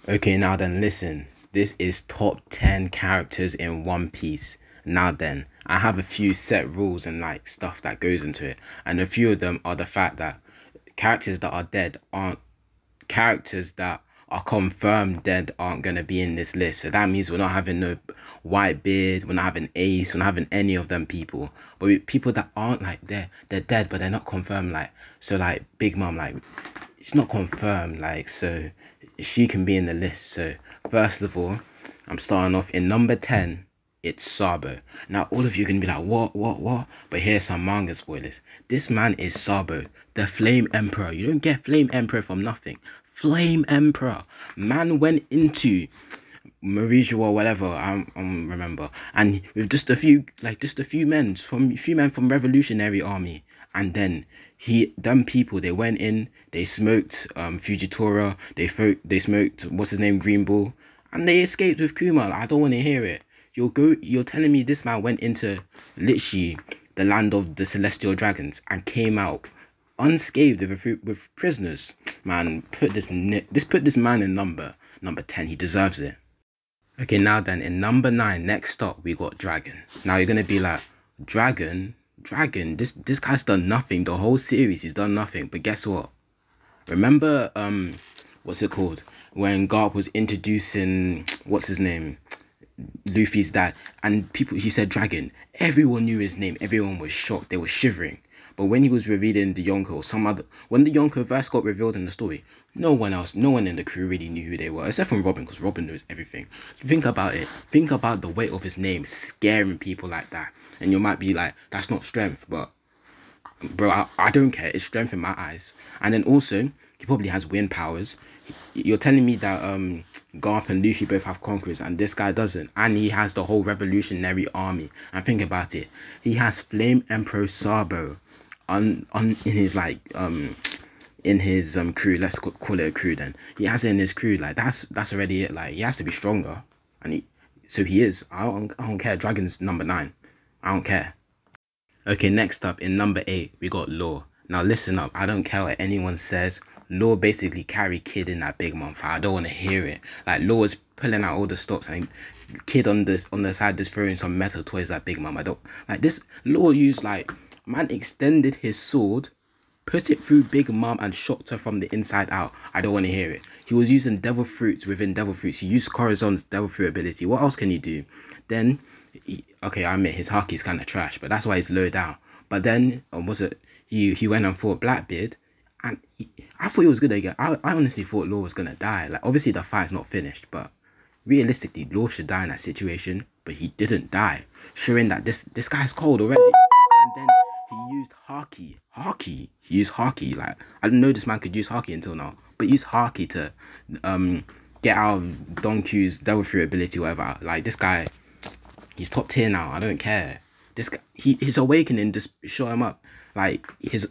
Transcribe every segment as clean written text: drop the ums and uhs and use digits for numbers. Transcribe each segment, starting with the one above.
Okay, now then, listen. This is top 10 characters in One Piece. Now then, I have a few set rules and like stuff that goes into it. And a few of them are the fact that characters that are dead aren't characters that are confirmed dead aren't gonna be in this list. So that means we're not having no Whitebeard, we're not having Ace, we're not having any of them people. But people that aren't like they're dead, but they're not confirmed. Like so, like Big Mom, like it's not confirmed. Like so, she can be in the list. So first of all, I'm starting off in number 10. It's Sabo. Now all of you can be like, what? But here's some manga spoilers. This man is Sabo, the Flame Emperor. You don't get Flame Emperor from nothing. Flame Emperor. Man went into Mauricio or whatever, I don't remember. And with just a few men from Revolutionary Army. And then them people, they went in, they smoked Fujitora, they smoked what's his name, Green Bull, and they escaped with Kuma. Like, I don't want to hear it. You're telling me this man went into literally the land of the celestial dragons and came out unscathed with prisoners. Man, put this man in number 10. He deserves it. Okay, now then, in number 9, next up we got Dragon. Now you're gonna be like, Dragon. This guy's done nothing the whole series. He's done nothing. But guess what? Remember what's it called, when Garp was introducing what's his name, Luffy's dad, and he said Dragon. Everyone knew his name. Everyone was shocked. They were shivering. But when he was revealing the Yonko, when the Yonko verse got revealed in the story, no one in the crew really knew who they were, except from Robin, because Robin knows everything. Think about it. Think about the weight of his name scaring people like that. And you might be like, that's not strength, but bro, I don't care. It's strength in my eyes. And then also, he probably has wind powers. You're telling me that Garp and Luffy both have conquerors and this guy doesn't, and he has the whole revolutionary army. And think about it, he has Flame Emperor Sabo on in his crew. Let's call it a crew then. He has it in his crew. Like that's already it. Like he has to be stronger, and he is. I don't care. Dragon's number 9. I don't care. Okay, next up in number 8 we got Law. Now listen up. I don't care what anyone says. Law basically carried Kid in that Big Mom fight. I don't want to hear it. Like Law was pulling out all the stops and Kid on the side just throwing some metal toys at Big Mom. I don't like this. Law used like, man extended his sword, put it through Big Mom and shocked her from the inside out. I don't want to hear it. He was using devil fruits within devil fruits. He used Corazon's devil fruit ability. What else can he do? Then okay, I admit his hockey's kind of trash, but that's why he's low down. But then was it he went and fought Blackbeard, and I thought he was gonna get. I honestly thought Law was gonna die. Like obviously the fight's not finished, but realistically Law should die in that situation. But he didn't die, showing that this guy's cold already. And then he used Haki. He used Haki. Like I didn't know this man could use Haki until now, but he used Haki to get out of Don Q's devil fruit ability, whatever. Like this guy. He's top tier now. I don't care. This guy, his awakening just shut him up. Like this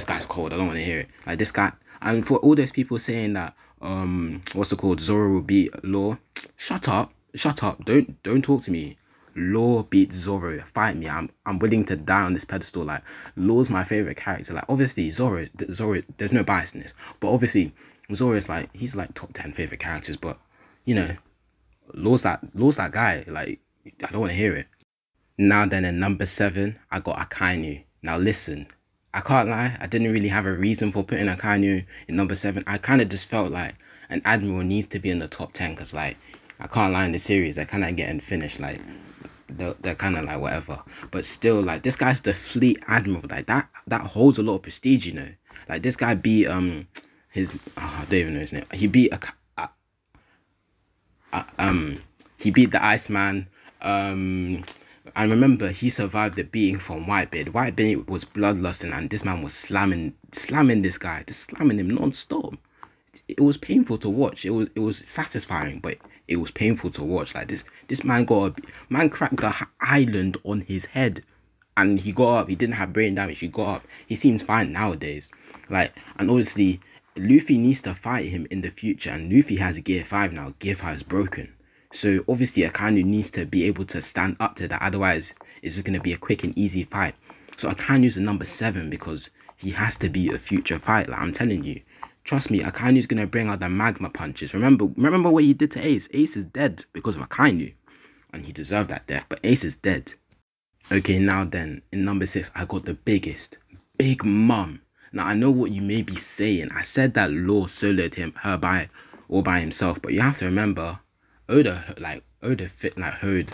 guy's cold. I don't want to hear it. Like this guy, and for all those people saying that what's it called, Zoro will beat Law. Shut up. Don't talk to me. Law beats Zoro. Fight me. I'm willing to die on this pedestal. Like Law's my favorite character. Like obviously Zoro. There's no bias in this, but obviously Zoro is like, he's like top 10 favorite characters. But you know, Law's that guy. Like. I don't want to hear it. Now then, in number 7, I got Akainu. Now listen, I can't lie, I didn't really have a reason for putting Akainu in number 7. I kind of just felt like an admiral needs to be in the top 10 because like, I can't lie, in the series, they're kind of getting finished. Like, they're kind of like whatever. But still, like, this guy's the fleet admiral. Like, that holds a lot of prestige, you know. Like, this guy beat, I don't even know his name. He beat, he beat the Iceman. And remember, he survived the beating from Whitebeard. Whitebeard was bloodlusting, and this man was slamming this guy, just slamming him non-stop. It was painful to watch. It was satisfying, but it was painful to watch. Like this man cracked the island on his head, and he got up. He didn't have brain damage. He got up. He seems fine nowadays. Like, and obviously, Luffy needs to fight him in the future, and Luffy has Gear 5 now. Gear 5 is broken. So obviously Akainu needs to be able to stand up to that. Otherwise, it's just going to be a quick and easy fight. So Akainu's the number 7 because he has to be a future fight. Like I'm telling you, Trust me, Akainu's gonna bring out the magma punches. Remember what he did to Ace. Ace is dead because of Akainu, and he deserved that death. But Ace is dead. Okay, now then, in number 6, I got the biggest, Big Mom. Now I know what you may be saying. I said that Law soloed her all by himself, but you have to remember, Oda fit like hoed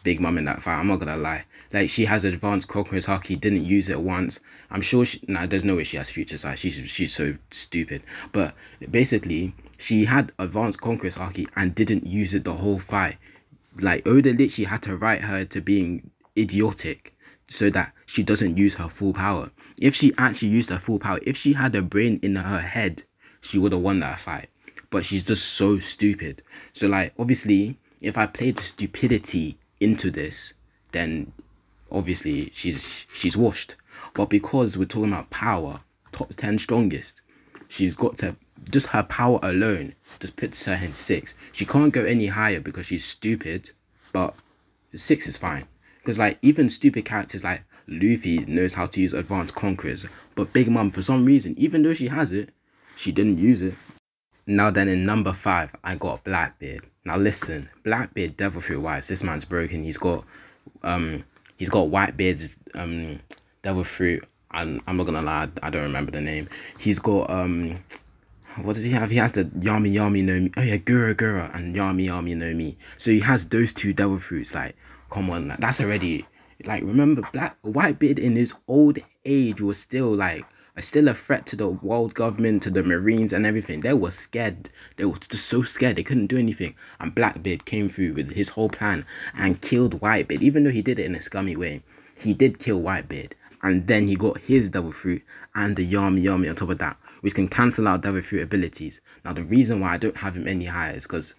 Big Mom in that fight. I'm not gonna lie. Like, she has advanced Kokoro's Haki, didn't use it once. I'm sure there's no way she has future sight. She's so stupid. But basically, she had advanced Kokoro's Haki and didn't use it the whole fight. Like, Oda literally had to write her to being idiotic so that she doesn't use her full power. If she actually used her full power, if she had a brain in her head, she would have won that fight. But she's just so stupid. So, like, obviously, if I played the stupidity into this, then obviously she's washed. But because we're talking about power, top 10 strongest, she's got to, just her power alone just puts her in 6. She can't go any higher because she's stupid, but 6 is fine. Because, like, even stupid characters like Luffy knows how to use advanced conquerors, but Big Mom, for some reason, even though she has it, she didn't use it. Now then, in number 5, I got Blackbeard. Now listen, Blackbeard devil fruit wise, this man's broken. He's got Whitebeard's devil fruit, and I'm not gonna lie, I don't remember the name. He's got what does he have? He has the Yami Yami no Mi. Oh yeah, Gura and Yami Yami no Mi. So he has those 2 devil fruits. Like, come on, like, that's already, like, remember, Whitebeard in his old age was still like still a threat to the world government, to the Marines and everything. They were scared. They were just so scared. They couldn't do anything. And Blackbeard came through with his whole plan and killed Whitebeard. Even though he did it in a scummy way, he did kill Whitebeard. And then he got his devil fruit and the Yami Yami on top of that, which can cancel out devil fruit abilities. Now, the reason why I don't have him any higher is because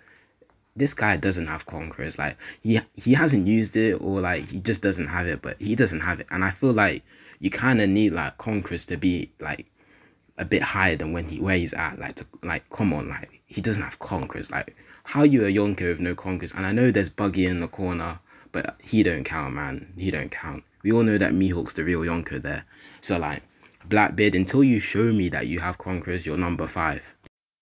this guy doesn't have Conquerors. Like, he hasn't used it, or like he just doesn't have it, but he doesn't have it. And I feel like you kind of need like Conquerors to be like a bit higher than where he's at. Like, come on, like, he doesn't have Conquerors. Like, how you a Yonko with no Conquerors? And I know there's Buggy in the corner, but he don't count, man. He don't count. We all know that Mihawk's the real Yonko there. So, like, Blackbeard, until you show me that you have Conquerors, you're number 5.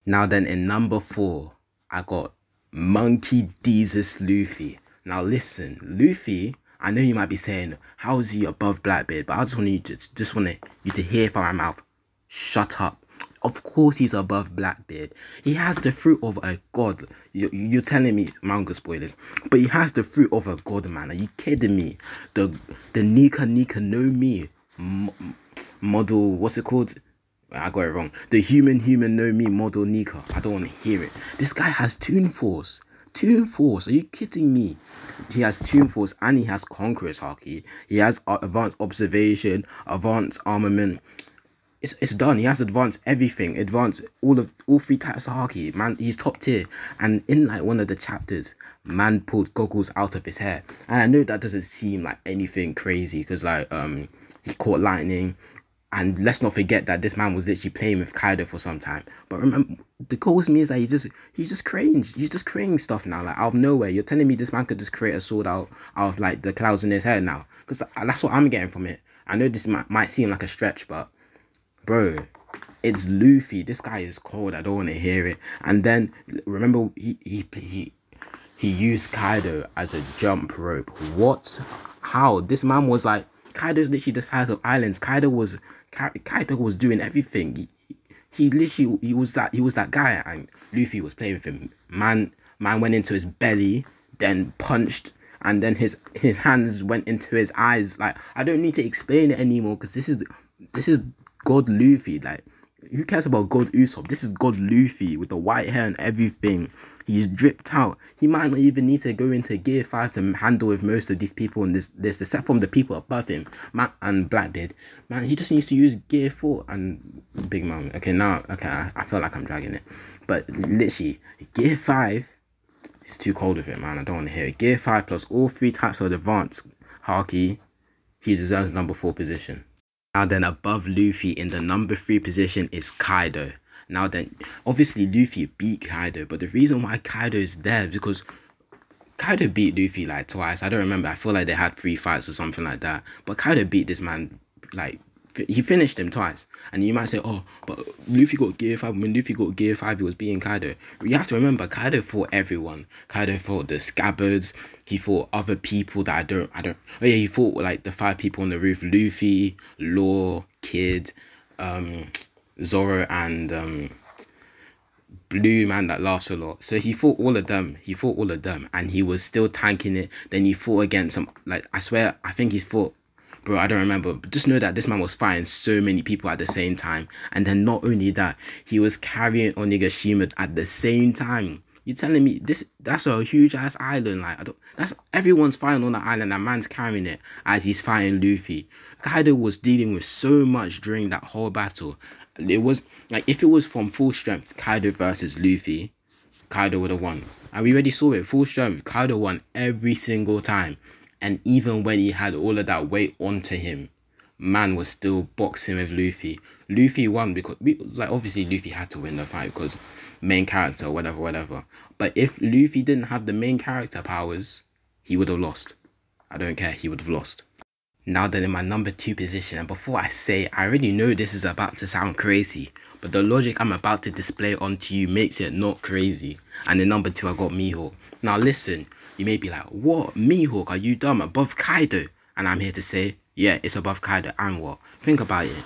Now then, in number 4, I got Monkey Jesus Luffy. Now listen, Luffy, I know you might be saying, how is he above Blackbeard? But I just want you to hear from my mouth. Shut up. Of course he's above Blackbeard. He has the fruit of a god. You're telling me manga spoilers, but he has the fruit of a god, man. Are you kidding me? The Nika no Mi model, what's it called? I got it wrong. The human no Mi model Nika. I don't want to hear it. This guy has Toon Force. Toon Force. Are you kidding me? He has Toon Force and he has Conqueror's Haki. He has advanced observation, advanced armament. It's done. He has advanced everything. Advanced all 3 types of Haki. Man, he's top tier. And in like one of the chapters, man pulled goggles out of his hair. And I know that doesn't seem like anything crazy because like he caught lightning. And let's not forget that this man was literally playing with Kaido for some time. But remember, the goal with me is that he's just creating stuff now, like out of nowhere. You're telling me this man could just create a sword out of like the clouds in his hair now? Because that's what I'm getting from it. I know this might seem like a stretch, but bro, it's Luffy. This guy is cold. I don't want to hear it. And then remember, he used Kaido as a jump rope. What? How? This man was like, Kaido's literally the size of islands. Kaido was doing everything. He was that guy, and Luffy was playing with him. Man went into his belly, then punched, and then his hands went into his eyes. Like, I don't need to explain it anymore because this is God Luffy. Like, who cares about God Usopp? This is God Luffy with the white hair and everything. He's dripped out. He might not even need to go into Gear 5 to handle with most of these people in this except from the people above him. Man, and Blackbeard. Man, he just needs to use Gear 4 and Big Mom. Okay, now, I feel like I'm dragging it. But literally, Gear 5 is too cold with it, man. I don't want to hear it. Gear 5 plus all 3 types of advanced Haki, he deserves number 4 position. Now then, above Luffy in the number 3 position is Kaido. Now then, obviously Luffy beat Kaido, but the reason why Kaido is there is because Kaido beat Luffy like twice. I don't remember. I feel like they had 3 fights or something like that. But Kaido beat this man like he finished him twice. And you might say, oh, but Luffy got Gear 5. When Luffy got Gear 5, he was beating Kaido. You have to remember, Kaido fought everyone. Kaido fought the Scabbards. He fought other people that I don't. Oh yeah, he fought like the 5 people on the roof: Luffy, Law, Kid, Zoro, and blue man that laughs a lot. So he fought all of them. And he was still tanking it. Then he fought against some, like, I swear, I think he's fought, bro, I don't remember, but just know that this man was fighting so many people at the same time. And then not only that, he was carrying Onigashima at the same time. You telling me that's a huge ass island? Like, that's everyone's fighting on the island and man's carrying it as he's fighting Luffy. Kaido was dealing with so much during that whole battle. It was like, if it was from full strength, Kaido versus Luffy, Kaido would have won. And we already saw it, full strength, Kaido won every single time. And even when he had all of that weight onto him, man was still boxing with Luffy. Luffy won because, like, obviously Luffy had to win the fight because main character, whatever. But if Luffy didn't have the main character powers, he would have lost. I don't care, he would have lost. Now then, in my number 2 position, and before I say, I already know this is about to sound crazy, but the logic I'm about to display onto you makes it not crazy. And in number 2, I got Mihawk. Now listen, you may be like, what? Mihawk, are you dumb? Above Kaido? And I'm here to say, yeah, it's above Kaido. And what? Think about it.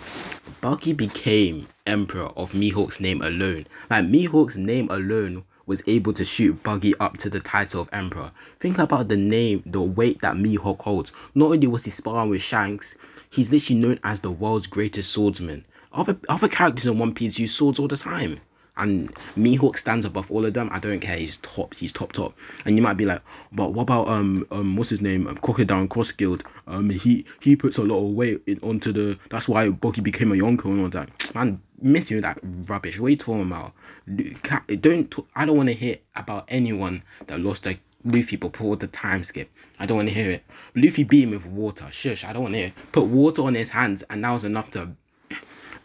Buggy became Emperor of Mihawk's name alone. Like, Mihawk's name alone was able to shoot Buggy up to the title of Emperor. Think about the name, the weight that Mihawk holds. Not only was he sparring with Shanks, he's literally known as the world's greatest swordsman. Other characters in One Piece use swords all the time. And Mihawk stands above all of them. I don't care, he's top. And you might be like, but what about what's his name? Crocodile Cross Guild. He puts a lot of weight onto the, that's why Buggy became a Yonko and all that. Man, missing with that rubbish. What are you talking about? I don't want to hear about anyone that lost a Luffy before the time skip. I don't want to hear it. Luffy beat him with water. Shush, I don't want to hear it. Put water on his hands and that was enough to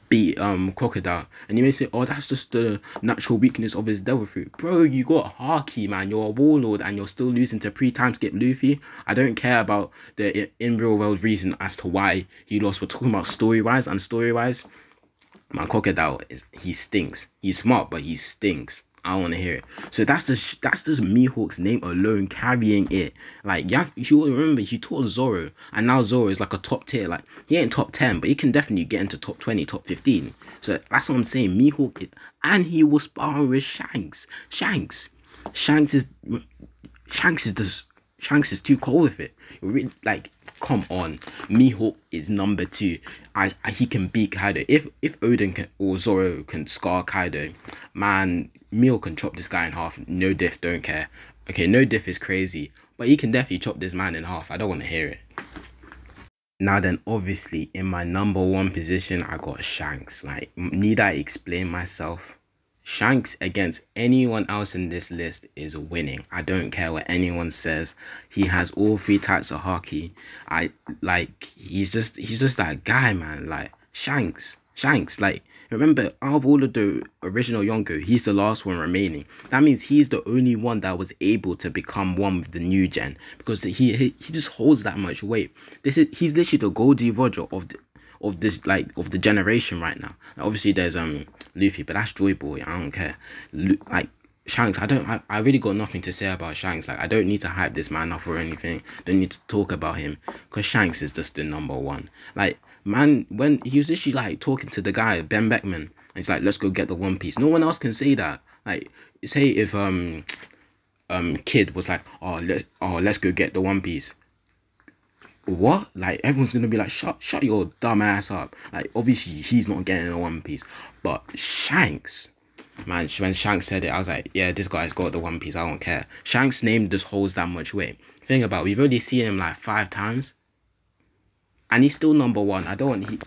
beat Crocodile. And you may say, oh, that's just the natural weakness of his devil fruit. Bro, you got Haki, man. You're a warlord and you're still losing to pre-time skip Luffy. I don't care about the in real world reason as to why he lost. We're talking about story-wise, and story-wise, man, Crocodile, he stinks. He's smart, but he stinks. I don't want to hear it. So that's just Mihawk's name alone carrying it. Like, you remember, he taught Zoro, and now Zoro is like a top tier. Like, he ain't top 10, but he can definitely get into top 20, top 15. So that's what I'm saying. Mihawk, and he was sparring with Shanks. Shanks is too cold with it. Really, like, come on. Mihawk is number 2. He can beat Kaido. If Oden or Zoro can scar Kaido, man, Mihawk can chop this guy in half. No diff, don't care. Okay, no diff is crazy, but he can definitely chop this man in half. I don't want to hear it. Now then, obviously, in my number 1 position, I got Shanks. Like, need I explain myself? Shanks against anyone else in this list is winning. I don't care what anyone says. He has all 3 types of Haki. He's just that guy, man. Like, Shanks, like, remember, out of all of the original Yonko, he's the last one remaining. That means he's the only one that was able to become one with the new gen, because he just holds that much weight. He's literally the Goldie Roger of the generation right now. Like, obviously there's Luffy, but that's Joy Boy. I don't care. Like, Shanks, I really got nothing to say about Shanks. Like, I don't need to hype this man up or anything. Don't need to talk about him, because Shanks is just the number 1. Like, man, when he was literally like talking to the guy Ben Beckman, and he's like, let's go get the One Piece. No one else can say that. Like, say if Kid was like, let's go get the One Piece. What? Like, everyone's gonna be like, shut your dumb ass up. Like, obviously he's not getting the One Piece, but Shanks, man, when Shanks said it, I was like, yeah, this guy's got the One Piece. I don't care. Shanks' name just holds that much weight. Think about it, we've already seen him like 5 times, and he's still number 1. I don't want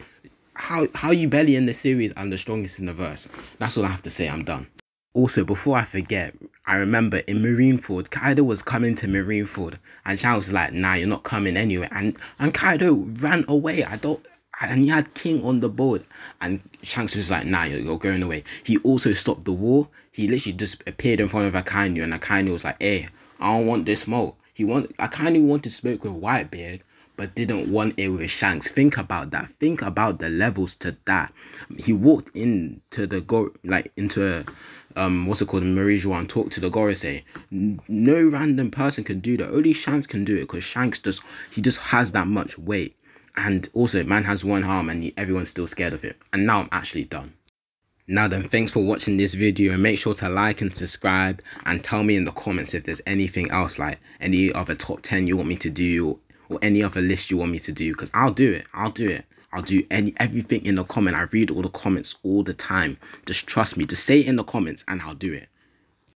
how you barely in the series and the strongest in the verse. That's all I have to say. I'm done. Also, before I forget, I remember in Marineford, Kaido was coming to Marineford, and Shanks was like, nah, you're not coming anyway. And Kaido ran away. And he had King on the board, and Shanks was like, nah, you're going away. He also stopped the war. He literally just appeared in front of Akainu, and Akainu was like, hey, I don't want this smoke. Akainu wanted to smoke with Whitebeard, but didn't want it with Shanks. Think about that. Think about the levels to that. He walked into the into what's it called, Marijuana, and talked to the Gorosei. No random person can do that. Only Shanks can do it, because Shanks just has that much weight. And also, man has one arm and everyone's still scared of it. And now I'm actually done. Now then, thanks for watching this video, and make sure to like and subscribe, and tell me in the comments if there's anything else, like any other top 10 you want me to do, or any other list you want me to do, because I'll do it. I'll do everything in the comment. I read all the comments all the time. Just trust me. Just say it in the comments and I'll do it.